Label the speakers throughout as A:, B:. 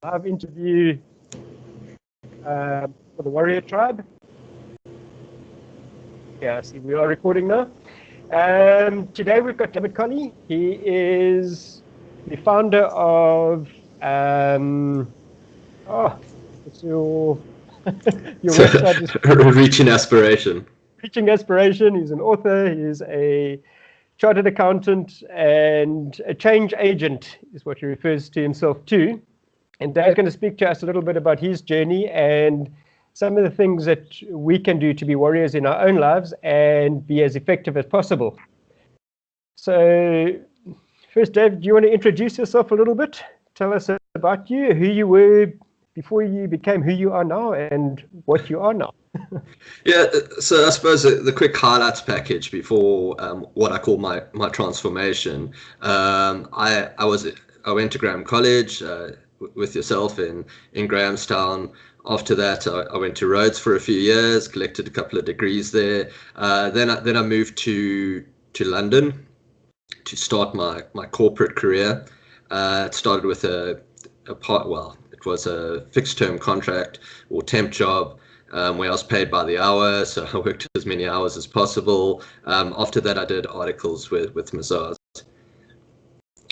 A: live interview for the Warrior Tribe. Yeah, see, we are recording now. Today we've got David Colley. He is the founder of what's your website is
B: Reaching Aspiration.
A: Reaching Aspiration. He's an author. He's a chartered accountant and a change agent is what he refers to himself to. And Dad's going to speak to us a little bit about his journey and some of the things that we can do to be warriors in our own lives and be as effective as possible. So first, Dave, do you want to introduce yourself a little bit? Tell us about you, who you were before you became who you are now and what you are now.
B: Yeah, so I suppose the quick highlights package before what I call my transformation. I went to Graham College with yourself in Grahamstown. After that, I went to Rhodes for a few years, collected a couple of degrees there. Then I moved to London to start my corporate career. It started with it was a fixed term contract or temp job. Where I was paid by the hour, so I worked as many hours as possible. After that, I did articles with Mazars.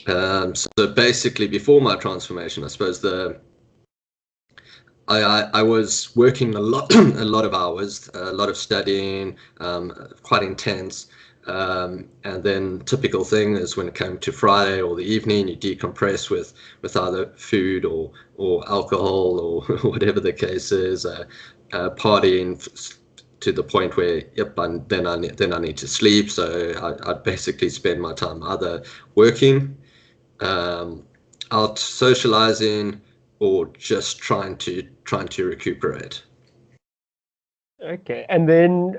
B: So basically, before my transformation, I suppose I was working a lot of hours, a lot of studying, quite intense. And then typical thing is when it came to Friday or the evening, you decompress with either food or alcohol or whatever the case is. Partying to the point where then I need to sleep. So I basically spend my time either working, out socializing, or just trying to recuperate.
A: Okay, and then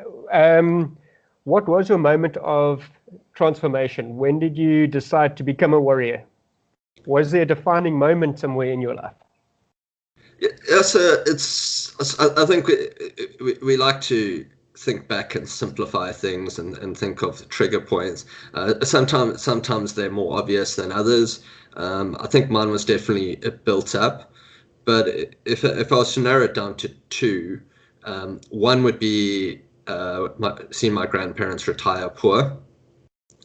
A: what was your moment of transformation? When did you decide to become a warrior? Was there a defining moment somewhere in your life?
B: Yeah, so I think we like to think back and simplify things and think of the trigger points. Sometimes they're more obvious than others. I think mine was definitely built up, but if I was to narrow it down to two, one would be seeing my grandparents retire poor.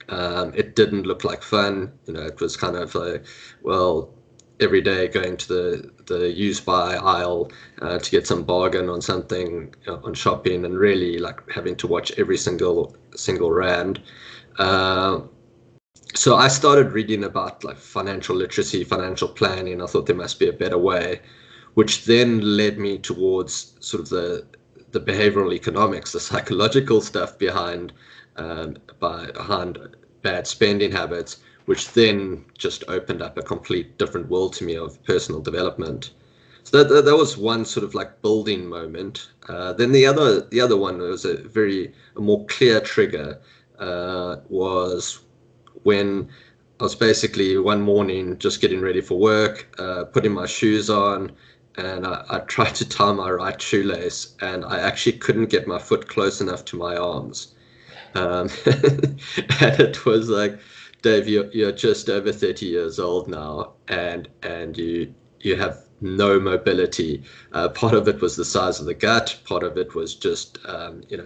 B: It didn't look like fun. It was kind of like, well, every day going to the use by aisle to get some bargain on something, on shopping, and really like having to watch every single rand. So I started reading about like financial literacy, financial planning. I thought there must be a better way, which then led me towards sort of the behavioral economics, the psychological stuff behind bad spending habits, which then just opened up a complete different world to me of personal development. So that was one sort of like building moment. Then the other one was a more clear trigger, was when I was basically one morning just getting ready for work, putting my shoes on, and I tried to tie my right shoelace, and I actually couldn't get my foot close enough to my arms. And it was like, Dave, you're just over 30 years old now, and you have no mobility. Part of it was the size of the gut. Part of it was just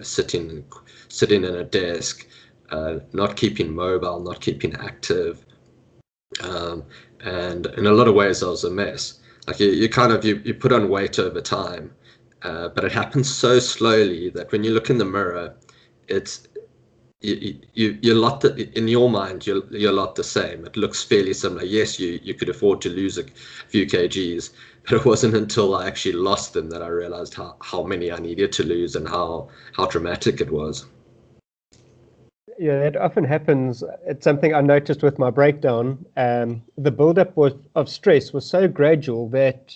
B: sitting in a desk, not keeping mobile, not keeping active, and in a lot of ways I was a mess. Like you put on weight over time, but it happens so slowly that when you look in the mirror, it's you're a lot in your mind. You're a lot the same. It looks fairly similar. Yes, you could afford to lose a few kgs, but it wasn't until I actually lost them that I realized how many I needed to lose and how dramatic it was.
A: Yeah, it often happens. It's something I noticed with my breakdown. The buildup of stress was so gradual that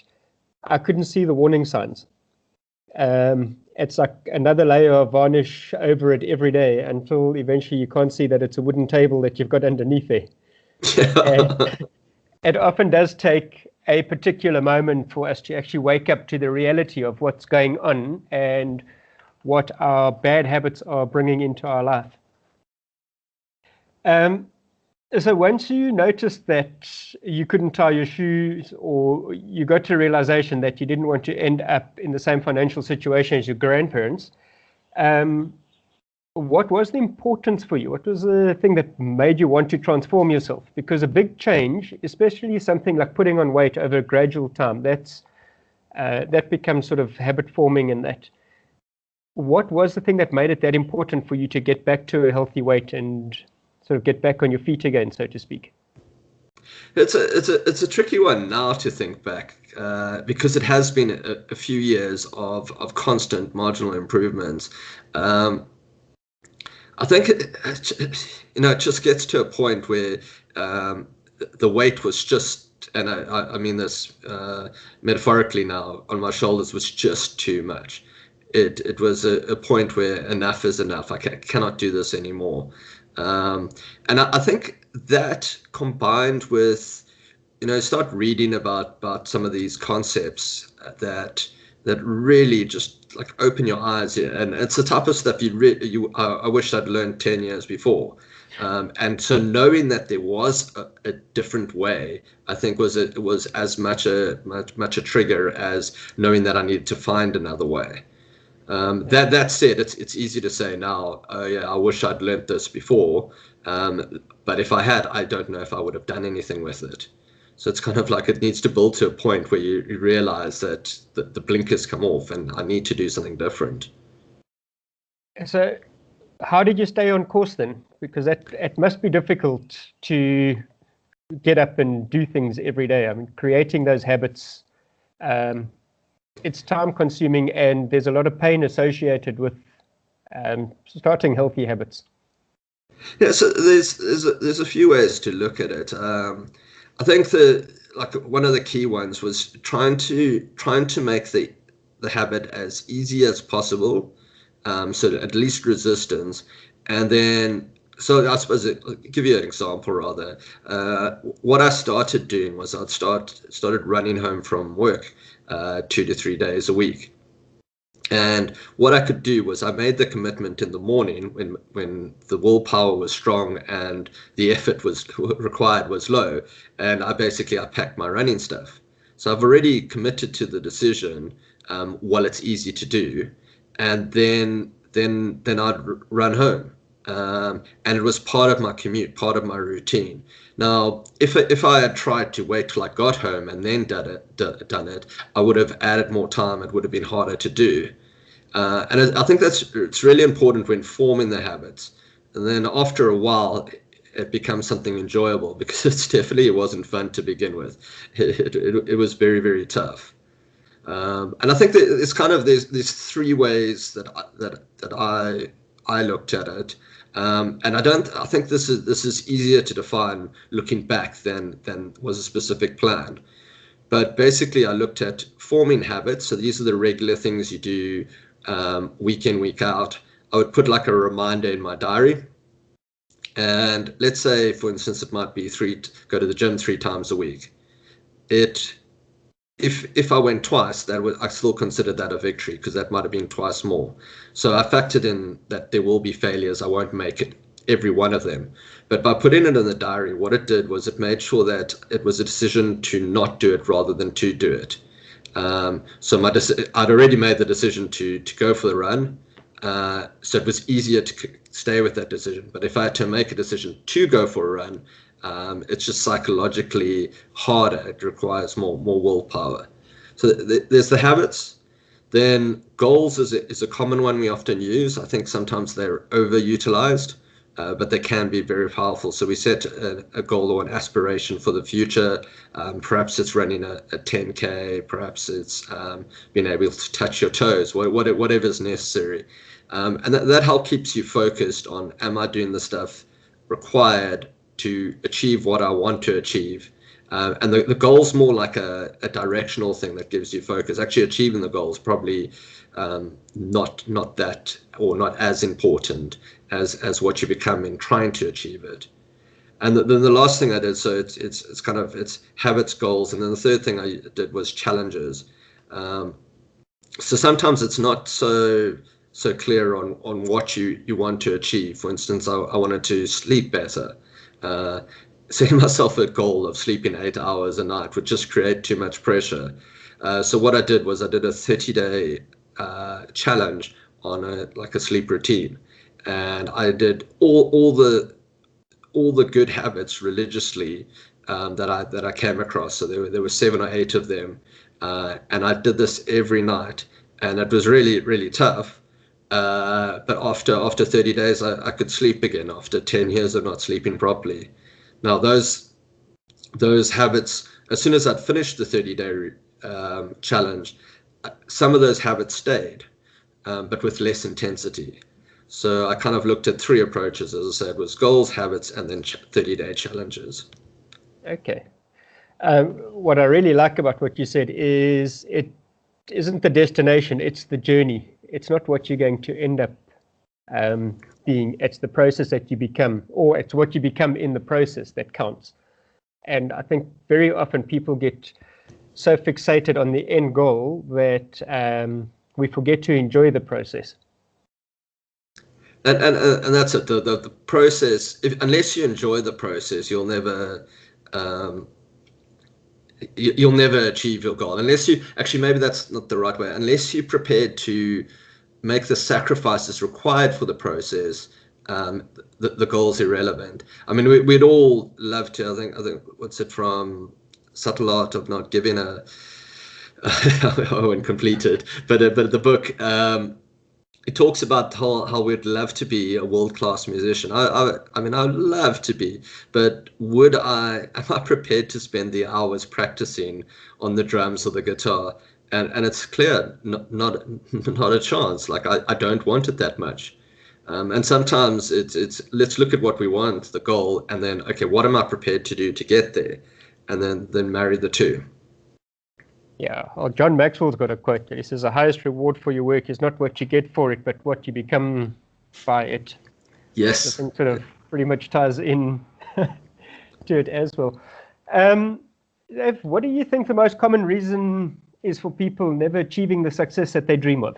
A: I couldn't see the warning signs. It's like another layer of varnish over it every day until eventually you can't see that it's a wooden table that you've got underneath there. And it often does take a particular moment for us to actually wake up to the reality of what's going on and what our bad habits are bringing into our life. So once you noticed that you couldn't tie your shoes, or you got to realization that you didn't want to end up in the same financial situation as your grandparents, um, what was the importance for you? What was the thing that made you want to transform yourself? Because a big change, especially something like putting on weight over a gradual time, that becomes sort of habit forming. And that, what was the thing that made it that important for you to get back to a healthy weight and sort of get back on your feet again, so to speak?
B: It's a tricky one now to think back, because it has been a few years of constant marginal improvements. I think it just gets to a point where the weight was just, and I mean this metaphorically now, on my shoulders was just too much. It was a point where enough is enough. I cannot do this anymore. And I think that, combined with, start reading about some of these concepts that really just like open your eyes here. And it's the type of stuff I wish I'd learned 10 years before. And so knowing that there was a different way, I think was as much a trigger as knowing that I needed to find another way. That said, it's easy to say now, oh yeah, I wish I'd learnt this before. But if I had, I don't know if I would have done anything with it. So it's kind of like it needs to build to a point where you realize that the blinkers come off and I need to do something different.
A: So how did you stay on course then? Because it must be difficult to get up and do things every day. I mean, creating those habits, it's time consuming, and there's a lot of pain associated with starting healthy habits.
B: Yeah, so there's a few ways to look at it. I think one of the key ones was trying to make the habit as easy as possible, so at least resistance, and then. So I suppose I'll give you an example rather. What I started doing was started running home from work 2 to 3 days a week. And what I could do was I made the commitment in the morning when the willpower was strong and the effort was required was low, and I packed my running stuff. So I've already committed to the decision while it's easy to do, and then I'd run home. And it was part of my commute, part of my routine. Now, if I had tried to wait till I got home and then done it, I would have added more time. It would have been harder to do. And I think it's really important when forming the habits. And then after a while, it becomes something enjoyable, because it wasn't fun to begin with. It was very, very tough. And I think that it's kind of there's three ways that I looked at it. And I think this is easier to define looking back than was a specific plan. But basically, I looked at forming habits. So these are the regular things you do week in, week out. I would put like a reminder in my diary. And let's say, for instance, it might be go to the gym 3 times a week. If I went twice, I still considered that a victory, because that might have been twice more. So I factored in that there will be failures. I won't make it every one of them. But by putting it in the diary, what it did was it made sure that it was a decision to not do it rather than to do it. So I'd already made the decision to go for the run. So it was easier to stay with that decision. But if I had to make a decision to go for a run, it's just psychologically harder. It requires more willpower. So there's the habits. Then goals is a common one we often use. I think sometimes they're overutilized, but they can be very powerful. So we set a goal or an aspiration for the future. Perhaps it's running a 10K. Perhaps it's being able to touch your toes, whatever's necessary. And that help keeps you focused on, am I doing the stuff required to achieve what I want to achieve? And the goal's more like a directional thing that gives you focus. Actually, achieving the goal is probably not that, or not as important as what you become in trying to achieve it. And then the last thing I did, so it's habits, goals, and then the third thing I did was challenges. So sometimes it's not so clear on what you want to achieve. For instance, I wanted to sleep better. setting myself a goal of sleeping 8 hours a night would just create too much pressure. So what I did was I did a 30-day challenge on a sleep routine, and I did all the good habits religiously that I came across. So there were 7 or 8 of them, and I did this every night, and it was really, really tough. But after 30 days, I could sleep again after 10 years of not sleeping properly. Now those habits, as soon as I'd finished the 30-day challenge, some of those habits stayed, but with less intensity. So I kind of looked at 3 approaches, as I said, was goals, habits, and then 30-day challenges.
A: Okay. What I really like about what you said is it isn't the destination, it's the journey. It's not what you're going to end up being. It's the process that you become, or it's what you become in the process that counts. And I think very often people get so fixated on the end goal that we forget to enjoy the process.
B: And that's it. The process. Unless you enjoy the process, you'll never achieve your goal. Unless you actually, maybe that's not the right way. Unless you're prepared to make the sacrifices required for the process, the goal's irrelevant. I mean, we'd all love to. I think what's it from? Subtle Art of Not Giving a. I won't complete it, but the book. It talks about how we'd love to be a world-class musician. I mean, I'd love to be, but am I prepared to spend the hours practicing on the drums or the guitar? And it's clear, not a chance. Like, I don't want it that much. And sometimes it's let's look at what we want, the goal, and then, okay, what am I prepared to do to get there? And then marry the two.
A: Yeah, well, John Maxwell's got a quote. He says, the highest reward for your work is not what you get for it, but what you become by it.
B: Yes.
A: I think sort of pretty much ties in to it as well. Dave, what do you think the most common reason is for people never achieving the success that they dream of?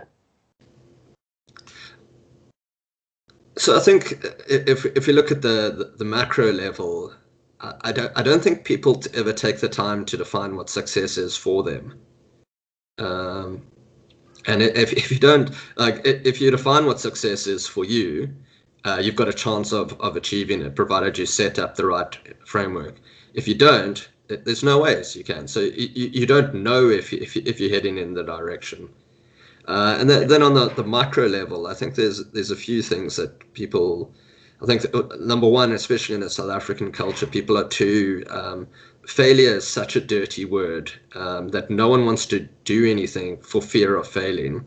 B: So I think if you look at the macro level, I don't think people ever take the time to define what success is for them. And if you don't, like, if you define what success is for you, you've got a chance of achieving it, provided you set up the right framework. If you don't, there's no ways you can. So you don't know if you're heading in the direction. And then on the micro level, I think there's a few things that people. I think number one, especially in a South African culture, people are too. Failure is such a dirty word that no one wants to do anything for fear of failing.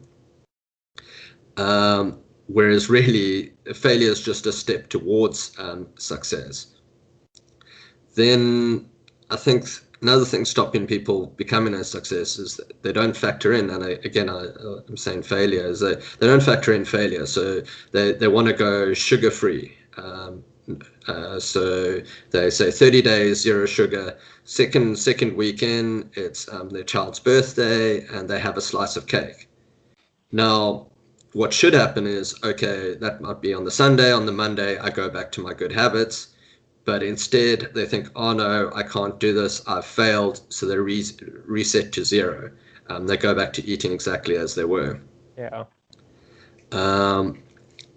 B: Whereas really, failure is just a step towards success. Then I think another thing stopping people becoming a success is that they don't factor in, and I'm saying failure, is they don't factor in failure. So they want to go sugar-free. So they say 30 days, 0 sugar. Second weekend, it's their child's birthday, and they have a slice of cake. Now, what should happen is, okay, that might be on the Sunday. On the Monday, I go back to my good habits. But instead, they think, oh no, I can't do this. I've failed. So they reset to 0. They go back to eating exactly as they were.
A: Yeah.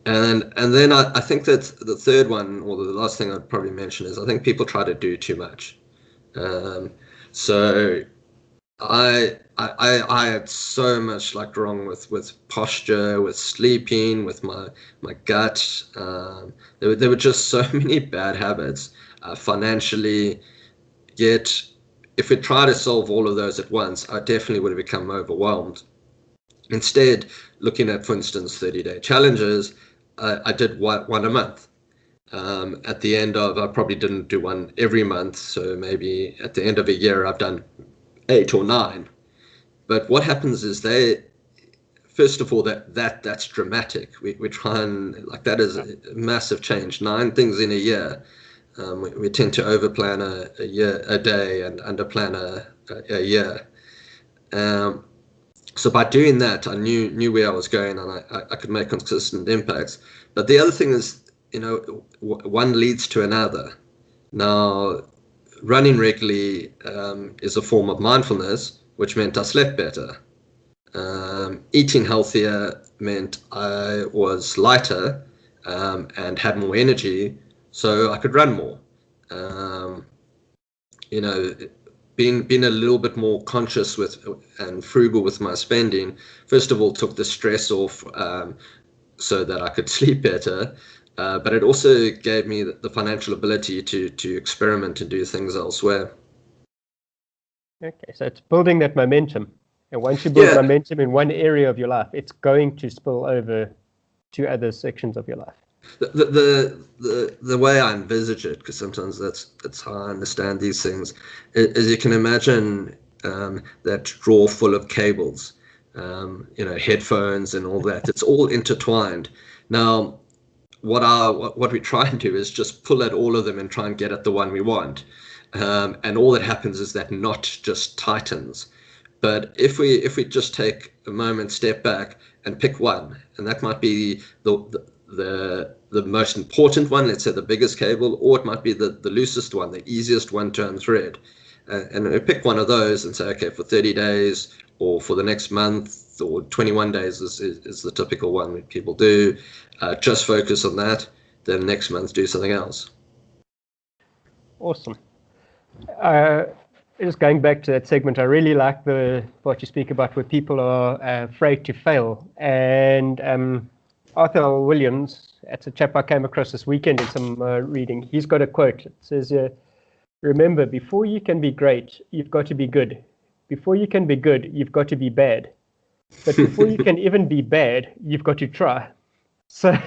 B: And then I think that the third one, or the last thing I'd probably mention, is I think people try to do too much. So I had so much wrong with posture, with sleeping, with my gut. There were just so many bad habits financially. Yet, if we try to solve all of those at once, I definitely would have become overwhelmed. Instead, looking at, for instance, 30-day challenges, I did one a month. At the end of, I probably didn't do one every month, so maybe at the end of a year, I've done 8 or 9. But what happens is first of all, that's dramatic. We try and, that is a massive change. 9 things in a year. We tend to overplan a day and underplan a year. So by doing that, I knew where I was going, and I could make consistent impacts. But the other thing is, one leads to another. Now, running regularly is a form of mindfulness, which meant I slept better. Eating healthier meant I was lighter and had more energy, so I could run more. You know, being a little bit more conscious with and frugal with my spending, first of all, took the stress off so that I could sleep better. But it also gave me the financial ability to experiment and do things elsewhere.
A: Okay, so it's building that momentum. And once you build
B: Yeah,
A: momentum in one area of your life, it's going to spill over to other sections of your life.
B: the way I envisage it, because sometimes that's how I understand these things, is you can imagine that drawer full of cables, headphones and all that. It's all intertwined. Now, what we try and do is just pull at all of them and try and get at the one we want. And all that happens is that knot just tightens. But if we just take a moment, step back, and pick one, and that might be the most important one, let's say the biggest cable, or it might be the loosest one, the easiest one to unthread, and we pick one of those and say, okay, for 30 days or for the next month or 21 days is the typical one that people do. Just focus on that. Then next month do something else.
A: Awesome. Just going back to that segment, I really like what you speak about where people are afraid to fail. And Arthur L. Williams, that's a chap I came across this weekend in some reading. He's got a quote. It says, remember, before you can be great, you've got to be good. Before you can be good, you've got to be bad. But before you can even be bad, you've got to try. So, and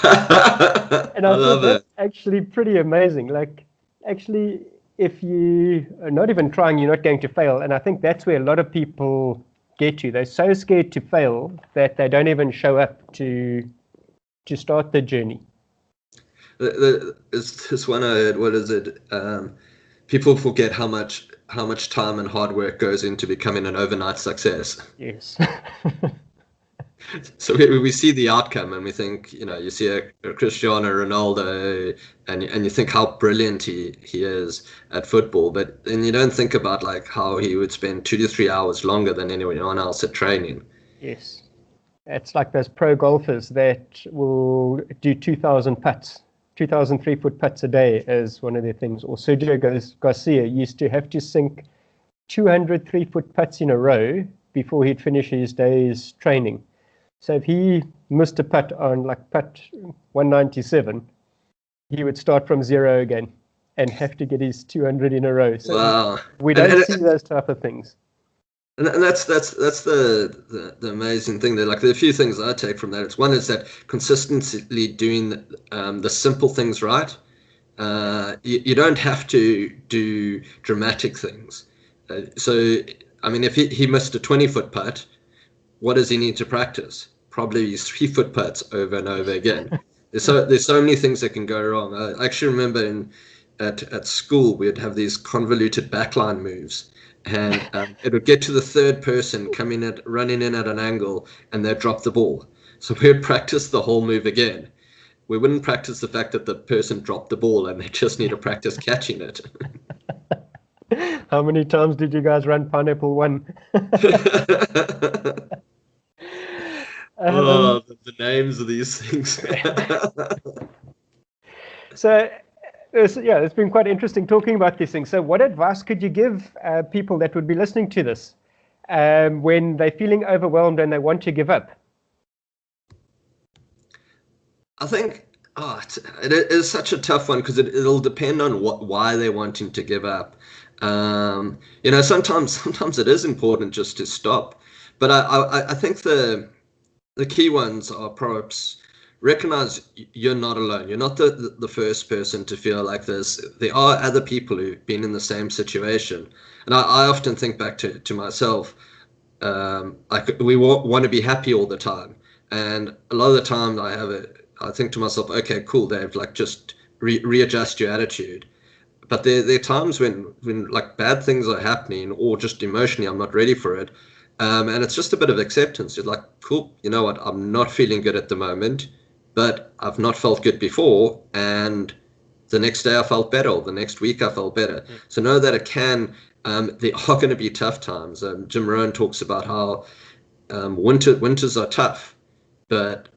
A: I thought that's actually pretty amazing. Like, actually, if you are not even trying, you're not going to fail. And I think that's where a lot of people get to. They're so scared to fail that they don't even show up to start the journey.
B: It's this one I heard. What is it? People forget how much time and hard work goes into becoming an overnight success.
A: Yes.
B: So we see the outcome and we think, you see a Cristiano Ronaldo and you think how brilliant he is at football, but then you don't think about like how he would spend 2 to 3 hours longer than anyone else at training.
A: Yes. It's like those pro golfers that will do 2,000 putts, 2,000 3-foot putts a day as one of their things. Or Sergio Garcia used to have to sink 200 3-foot putts in a row before he'd finish his day's training. So if he missed a putt on like putt 197, he would start from zero again and have to get his 200 in a row. So
B: wow.
A: We don't see those type of things.
B: And that's the amazing thing. There, like there are a few things I take from that. It's one is that consistently doing the simple things right. You don't have to do dramatic things. So I mean, if he missed a 20-foot putt, what does he need to practice? Probably 3-foot putts over and over again. There's so many things that can go wrong. I actually remember at school we'd have these convoluted backline moves, and it would get to the third person running in at an angle, and they'd drop the ball. So we'd practice the whole move again. We wouldn't practice the fact that the person dropped the ball and they just need to practice catching it.
A: How many times did you guys run Pineapple 1?
B: The names of these things.
A: So, it's been quite interesting talking about these things. So what advice could you give people that would be listening to this when they're feeling overwhelmed and they want to give up?
B: I think it is such a tough one because it'll depend on why they're wanting to give up. Sometimes it is important just to stop. But I think the key ones are perhaps recognize you're not alone. You're not the first person to feel like this. There are other people who've been in the same situation. And I often think back to myself. We want to be happy all the time. And a lot of the time I think to myself, okay, cool, Dave, like just readjust your attitude. But there are times when like bad things are happening or just emotionally I'm not ready for it. And it's just a bit of acceptance. It's like, cool, you know what? I'm not feeling good at the moment, but I've not felt good before. And The next day I felt better, or the next week I felt better. So know that it can, there are going to be tough times. Jim Rohn talks about how winters are tough, but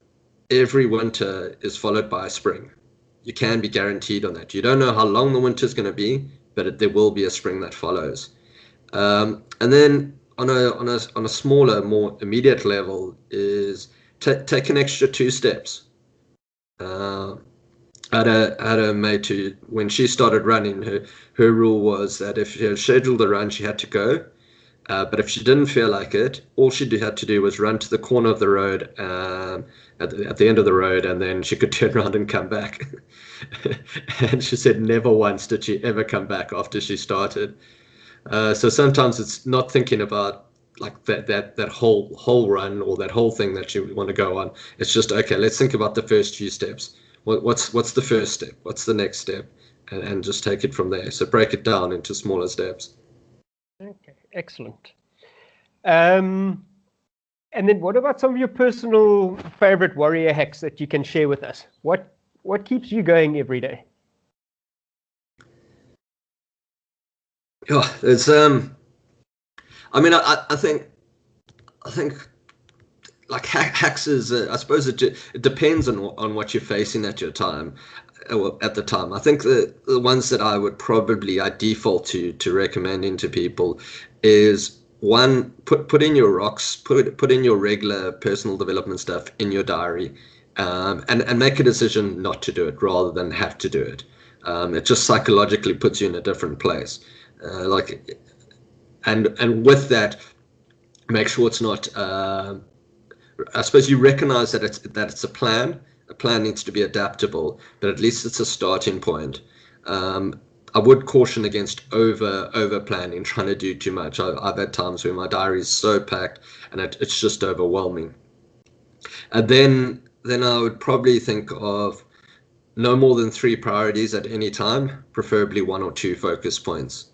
B: every winter is followed by a spring. You can be guaranteed on that. You don't know how long the winter is going to be, but there will be a spring that follows. And then on a smaller, more immediate level is take an extra 2 steps. I had a mate who, when she started running, her rule was that if she had scheduled a run, she had to go. But if she didn't feel like it, all she had to do was run to the corner of the road, at the end of the road, and then she could turn around and come back. And she said never once did she ever come back after she started. So sometimes it's not thinking about like that whole run or that whole thing that you want to go on. It's just, okay, let's think about the first few steps. What's the first step? What's the next step? And just take it from there. So break it down into smaller steps.
A: Okay, excellent. And then what about some of your personal favorite warrior hacks that you can share with us? What keeps you going every day?
B: Yeah, it's I mean, I think like hacks is I suppose it depends on what you're facing at your time. At the time, I think the ones that I would probably default to recommending to people is, one, put in your rocks, put in your regular personal development stuff in your diary, and make a decision not to do it rather than have to do it. It just psychologically puts you in a different place. And with that, make sure it's not. I suppose you recognize that it's a plan. A plan needs to be adaptable, but at least it's a starting point. I would caution against over planning, trying to do too much. I've had times where my diary is so packed and it's just overwhelming. And then I would probably think of no more than 3 priorities at any time, preferably 1 or 2 focus points.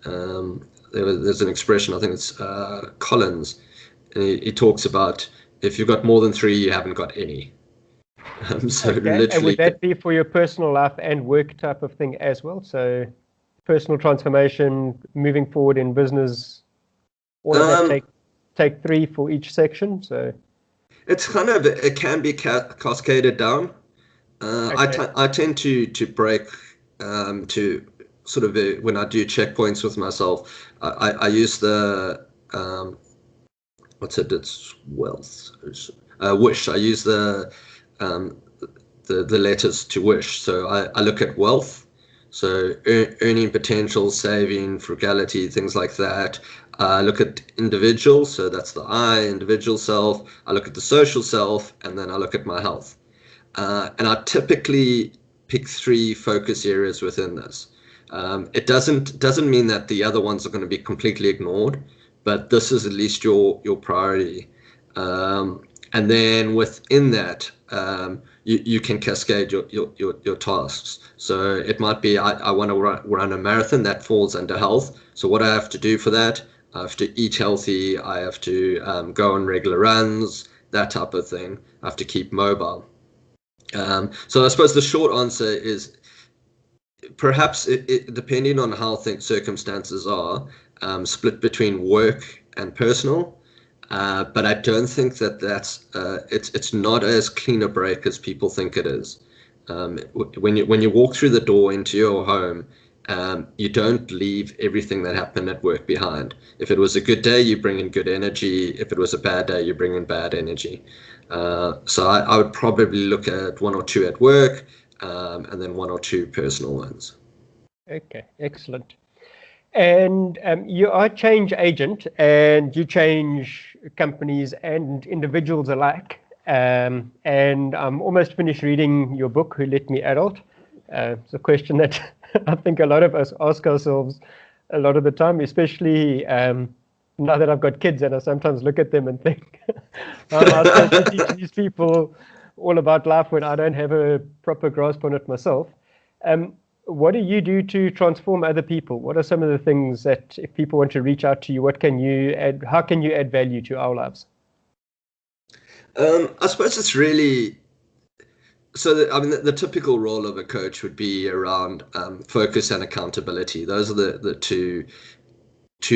B: There's an expression, I think it's Collins, and he talks about, if you've got more than 3, you haven't got any. So
A: okay.
B: literally,
A: and would that be for your personal life and work type of thing as well? So personal transformation, moving forward in business, all of that take 3 for each section. So
B: it's kind of, it can be cascaded down. Okay. I tend to break to sort of when I do checkpoints with myself. I use the it's wealth, wish. I use the letters to wish. So I look at wealth, so earning potential, saving, frugality, things like that. I look at individual, so that's the I, individual self. I look at the social self, and then I look at my health. And I typically pick 3 focus areas within this. It doesn't mean that the other ones are going to be completely ignored, but this is at least your priority. And then within that, you can cascade your tasks. So it might be, I want to run a marathon, that falls under health. So what I have to do for that, I have to eat healthy, I have to go on regular runs, that type of thing. I have to keep mobile. So I suppose the short answer is, perhaps it depending on how circumstances are, split between work and personal. But I don't think that's it's not as clean a break as people think it is. When you walk through the door into your home, you don't leave everything that happened at work behind. If it was a good day, you bring in good energy. If it was a bad day, you bring in bad energy. So I would probably look at 1 or 2 at work, and then 1 or 2 personal ones.
A: Okay, excellent. And you are a change agent, and you change companies and individuals alike. And I'm almost finished reading your book, Who Let Me Adult. It's a question that I think a lot of us ask ourselves a lot of the time, especially now that I've got kids, and I sometimes look at them and think, how am I supposed to teach these people all about life when I don't have a proper grasp on it myself? What do you do to transform other people? What are some of the things that, if people want to reach out to you, what can you add? How can you add value to our lives?
B: I suppose it's really, I mean, the typical role of a coach would be around focus and accountability. Those are the two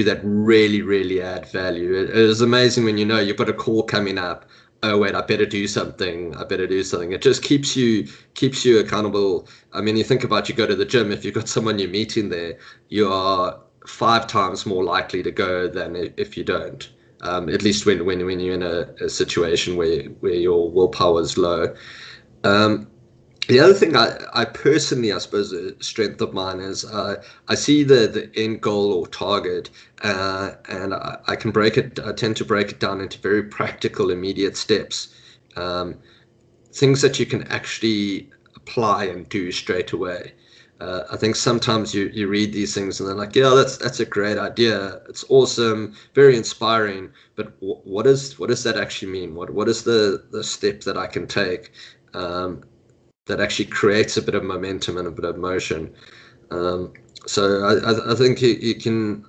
B: that really add value. It is amazing when you know you've got a call coming up. Oh wait, I better do something. It just keeps you accountable. I mean, you think about, you go to the gym. If you've got someone you're meeting there, you are 5 times more likely to go than if you don't. At least when you're in a situation where your willpower is low. Um, the other thing I personally, I suppose, a strength of mine is I see the end goal or target, and I can break it. I tend to break it down into very practical, immediate steps, um, things that you can actually apply and do straight away. I think sometimes you read these things and they're like, yeah, that's a great idea. It's awesome, very inspiring. But what does that actually mean? What is the step that I can take? That actually creates a bit of momentum and a bit of motion. So I think you can.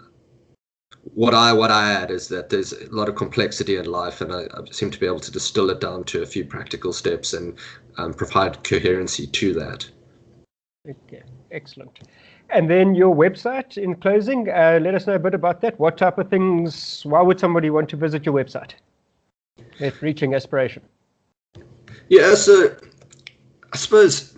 B: What I add is that there's a lot of complexity in life, and I seem to be able to distill it down to a few practical steps and provide coherency to that.
A: Okay, excellent. And then your website, in closing, let us know a bit about that. What type of things, why would somebody want to visit your website at Reaching Aspiration?
B: Yeah, so I suppose,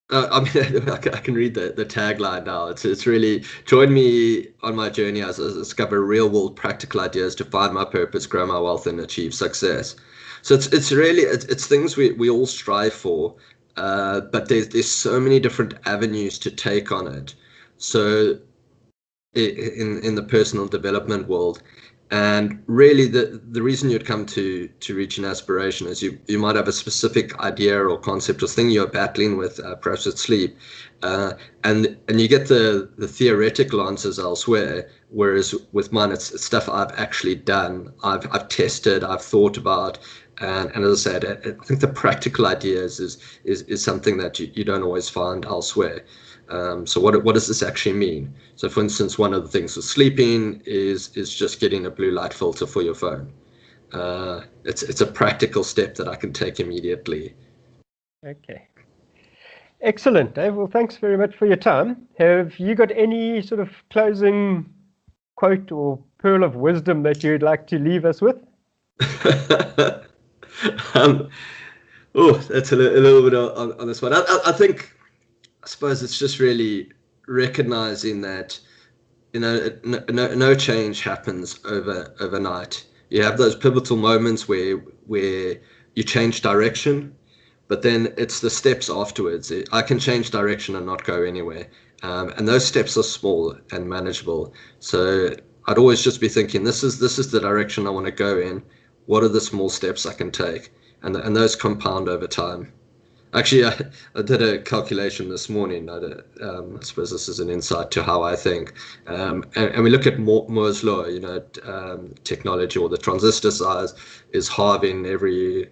B: I mean, I can read the tagline now. It's really, join me on my journey as I discover real world practical ideas to find my purpose, grow my wealth, and achieve success. So it's really, it's things we all strive for, but there's so many different avenues to take on it. So in the personal development world. And really, the reason you'd come to Reaching Aspiration is you might have a specific idea or concept or thing you're battling with, perhaps with sleep, and you get the theoretical answers elsewhere. Whereas with mine, it's stuff I've actually done, I've tested, I've thought about, and as I said, I think the practical ideas is something that you don't always find elsewhere. So what does this actually mean? So for instance, one of the things with sleeping is just getting a blue light filter for your phone. It's a practical step that I can take immediately.
A: Okay. Excellent, Dave. Well, thanks very much for your time. Have you got any sort of closing quote or pearl of wisdom that you'd like to leave us with?
B: That's a little bit on this one. I suppose it's just really recognizing that, no change happens overnight. You have those pivotal moments where you change direction, but then it's the steps afterwards. I can change direction and not go anywhere, and those steps are small and manageable. So I'd always just be thinking, this is the direction I want to go in. What are the small steps I can take, and those compound over time. Actually, I did a calculation this morning. I suppose this is an insight to how I think. And we look at Moore's law, technology, or the transistor size is halving every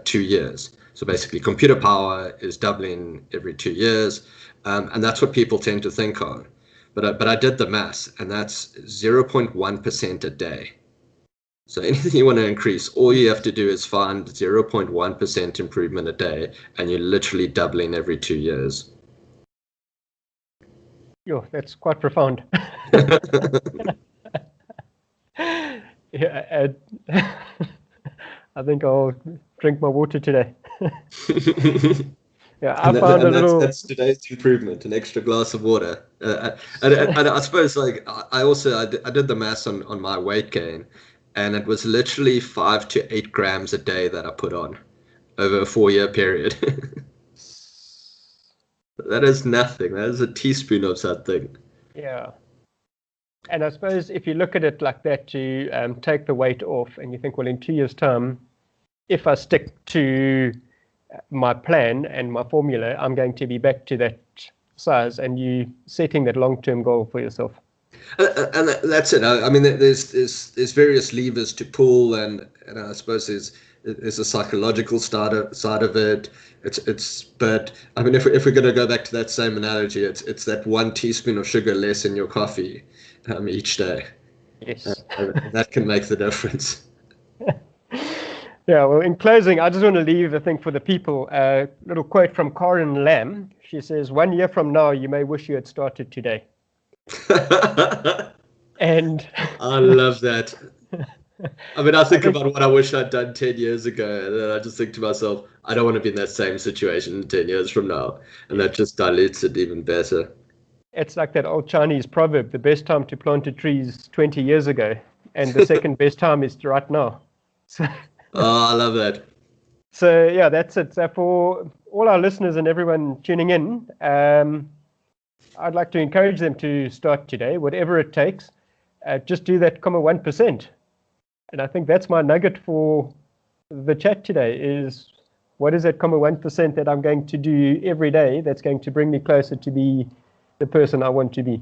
B: 2 years. So basically, computer power is doubling every 2 years. And that's what people tend to think of. But I did the maths, and that's 0.1% a day. So anything you want to increase, all you have to do is find 0.1% improvement a day, and you're literally doubling every 2 years.
A: Yo, that's quite profound. Yeah, I think I'll drink my water today. Yeah,
B: that's today's improvement, an extra glass of water. And I suppose, like, I did the maths on my weight gain, and it was literally 5 to 8 grams a day that I put on over a 4-year period. That is nothing. That is a teaspoon of something.
A: Yeah. And I suppose if you look at it like that, you take the weight off and you think, well, in 2 years' time, if I stick to my plan and my formula, I'm going to be back to that size, and you setting that long-term goal for yourself.
B: And that's it. I mean, there's various levers to pull, and I suppose there's a psychological side of it. But I mean, if we're going to go back to that same analogy, it's that 1 teaspoon of sugar less in your coffee each day.
A: Yes,
B: that can make the difference.
A: Yeah, well, in closing, I just want to leave, I think, for the people, a little quote from Karen Lamb. She says, 1 year from now, you may wish you had started today. And
B: I love that. I mean, I
A: I
B: think
A: think
B: about what I wish I'd done 10 years ago, and then I just think to myself, I don't want to be in that same situation 10 years from now. And that just dilutes it even better.
A: it's like that old Chinese proverb, the best time to plant a tree is 20 years ago, and the second best time is right now. So,
B: Oh, I love that.
A: so yeah, that's it. So for all our listeners and everyone tuning in, I'd like to encourage them to start today, whatever it takes. Just do that, 1%. And I think that's my nugget for the chat today is what is that 1% that I'm going to do every day that's going to bring me closer to be the person I want to be.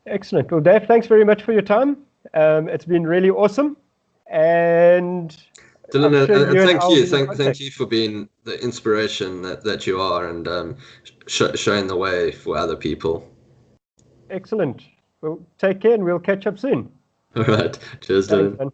A: Excellent. Well, Dave, thanks very much for your time. It's been really awesome. And I'm
B: Dylan,
A: sure you and
B: thank
A: I will
B: you.
A: be in
B: Thank
A: contact.
B: you for being the inspiration that you are and showing the way for other people.
A: Excellent. Well, take care and we'll catch up soon.
B: All right. Cheers,
A: Thanks,
B: Dylan.
A: man.